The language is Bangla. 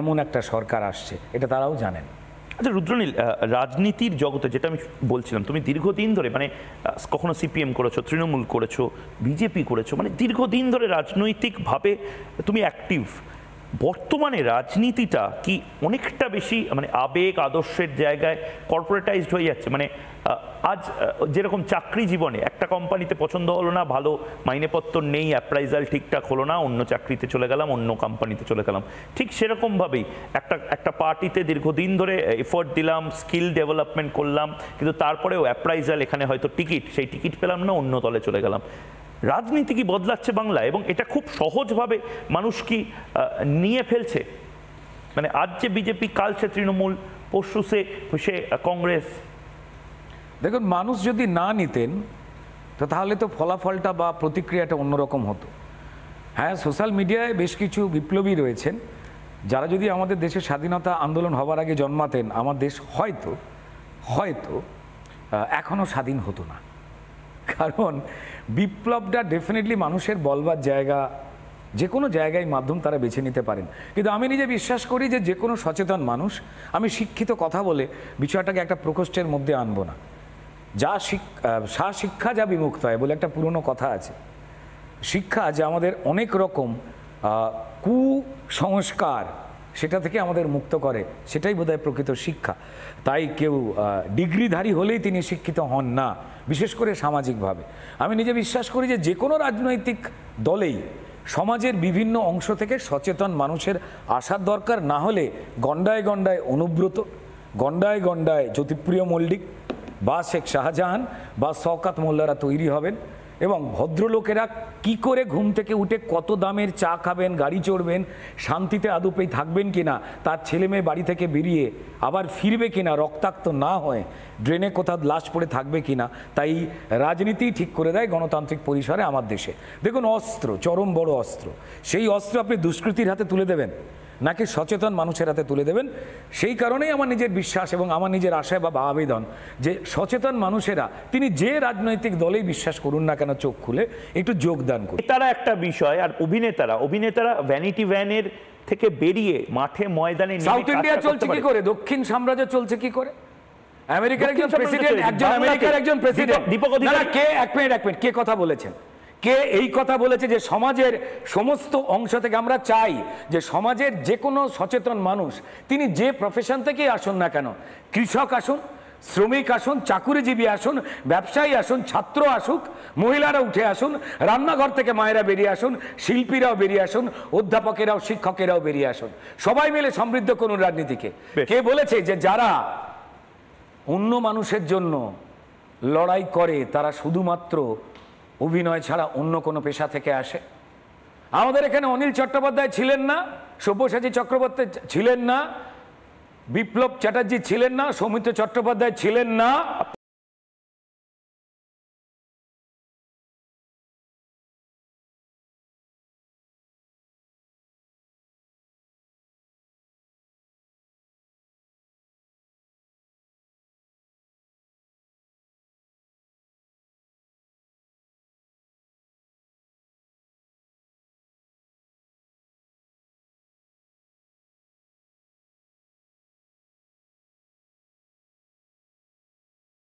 এমন একটা সরকার আসছে, এটা তারাও জানেন। আচ্ছা রুদ্রনীল, রাজনীতির জগতে যেটা আমি বলছিলাম, তুমি দীর্ঘদিন ধরে মানে কখনো সিপিএম করেছো, তৃণমূল করেছো, বিজেপি করেছো, মানে দীর্ঘদিন ধরে রাজনৈতিকভাবে তুমি অ্যাক্টিভ। বর্তমানে রাজনীতিটা কি অনেকটা বেশি মানে আবেগ আদর্শের জায়গায় কর্পোরেটাইজড হয়ে যাচ্ছে? মানে আজ যেরকম চাকরি জীবনে একটা কোম্পানিতে পছন্দ হলো না, ভালো মাইনেপত্র নেই, অ্যাপ্রাইজাল ঠিকঠাক হলো না, অন্য চাকরিতে চলে গেলাম, অন্য কোম্পানিতে চলে গেলাম, ঠিক সেরকমভাবেই একটা পার্টিতে দীর্ঘদিন ধরে এফোর্ট দিলাম, স্কিল ডেভেলপমেন্ট করলাম, কিন্তু তারপরেও অ্যাপ্রাইজাল, এখানে হয়তো টিকিট, সেই টিকিট পেলাম না, অন্য দলে চলে গেলাম। রাজনীতি কি বদলাচ্ছে বাংলা, এবং এটা খুব সহজভাবে মানুষ কি নিয়ে ফেলছে? মানে আজ যে বিজেপি, কাল সে তৃণমূল, পরশু সে কংগ্রেস। দেখুন, মানুষ যদি না নিতেন তো তাহলে তো ফলাফলটা বা প্রতিক্রিয়াটা অন্যরকম হতো। হ্যাঁ, সোশ্যাল মিডিয়ায় বেশ কিছু বিপ্লবী রয়েছেন যারা যদি আমাদের দেশের স্বাধীনতা আন্দোলন হবার আগে জন্মাতেন, আমার দেশ হয়তো এখনও স্বাধীন হতো না। কারণ বিপ্লবটা ডেফিনেটলি মানুষের বলবার জায়গা, যে কোনো জায়গায় মাধ্যম তারা বেছে নিতে পারেন। কিন্তু আমি নিজে বিশ্বাস করি যে কোনো সচেতন মানুষ, আমি শিক্ষিত কথা বলে বিষয়টাকে একটা প্রকোষ্ঠের মধ্যে আনবো না। যা শিক্ষা যা বিমুক্ত হয় বলে একটা পুরনো কথা আছে। শিক্ষা যে আমাদের অনেক রকম কুসংস্কার, সেটা থেকে আমাদের মুক্ত করে, সেটাই বোধহয় প্রকৃত শিক্ষা। তাই কেউ ডিগ্রিধারী হলেই তিনি শিক্ষিত হন না, বিশেষ করে সামাজিকভাবে। আমি নিজে বিশ্বাস করি যে কোনো রাজনৈতিক দলেই সমাজের বিভিন্ন অংশ থেকে সচেতন মানুষের আসার দরকার। না হলে গণ্ডায় গণ্ডায় অনুব্রত, গণ্ডায় গণ্ডায় জ্যোতিপ্রিয় মল্লিক বা শেখ শাহজাহান বা শওকত মোল্লারা তৈরি হবেন, এবং ভদ্রলোকেরা কি করে ঘুম থেকে উঠে কত দামের চা খাবেন, গাড়ি চড়বেন, শান্তিতে আদপেই থাকবেন কিনা, তার ছেলে মেয়ে বাড়ি থেকে বেরিয়ে আবার ফিরবে কিনা রক্তাক্ত না হয়ে, ড্রেনে কোথাও লাশ পড়ে থাকবে কিনা, তাই রাজনীতি ঠিক করে দেয় গণতান্ত্রিক পরিসরে আমার দেশে। দেখুন, অস্ত্র, চরম বড় অস্ত্র, সেই অস্ত্র আপনি দুষ্কৃতীর হাতে তুলে দেবেন নাকি সচেতন মানুষের হাতে তুলে দেবেন? সেই কারণেই আমার নিজের বিশ্বাস এবং আমার নিজের আশা বা আবেদন যে সচেতন মানুষেরা, তিনি যে রাজনৈতিক দলেই বিশ্বাস করুন না কেন, চোখ খুলে একটু যোগদান করুন। তারা একটা বিষয়। আর অভিনেতারা ভ্যানিটি ভ্যানের থেকে বেরিয়ে মাঠে ময়দানে, সাউথ ইন্ডিয়া চলছে কি করে, দক্ষিণ সাম্রাজ্য চলছে কি করে, আমেরিকার একজন প্রেসিডেন্ট দীপক অধিকারী কে, এক মিনিট, কে কথা বলেছেন? কে এই কথা বলেছে যে সমাজের সমস্ত অংশ থেকে আমরা চাই যে সমাজের যে কোনো সচেতন মানুষ, তিনি যে প্রফেশন থেকেই আসুন না কেন, কৃষক আসুন, শ্রমিক আসুন, চাকুরিজীবী আসুন, ব্যবসায়ী আসুন, ছাত্র আসুক, মহিলারা উঠে আসুন, রান্নাঘর থেকে মায়েরা বেরিয়ে আসুন, শিল্পীরাও বেরিয়ে আসুন, অধ্যাপকেরাও শিক্ষকেরাও বেরিয়ে আসুন, সবাই মিলে সমৃদ্ধ করুন রাজনীতিকে। কে বলেছে যে যারা অন্য মানুষের জন্য লড়াই করে তারা শুধুমাত্র অভিনয় ছাড়া অন্য কোনো পেশা থেকে আসে? আমাদের এখানে অনিল চট্টোপাধ্যায় ছিলেন না, সব্যসাচী চক্রবর্তী ছিলেন না, বিপ্লব চ্যাটার্জি ছিলেন না, সৌমিত্র চট্টোপাধ্যায় ছিলেন না,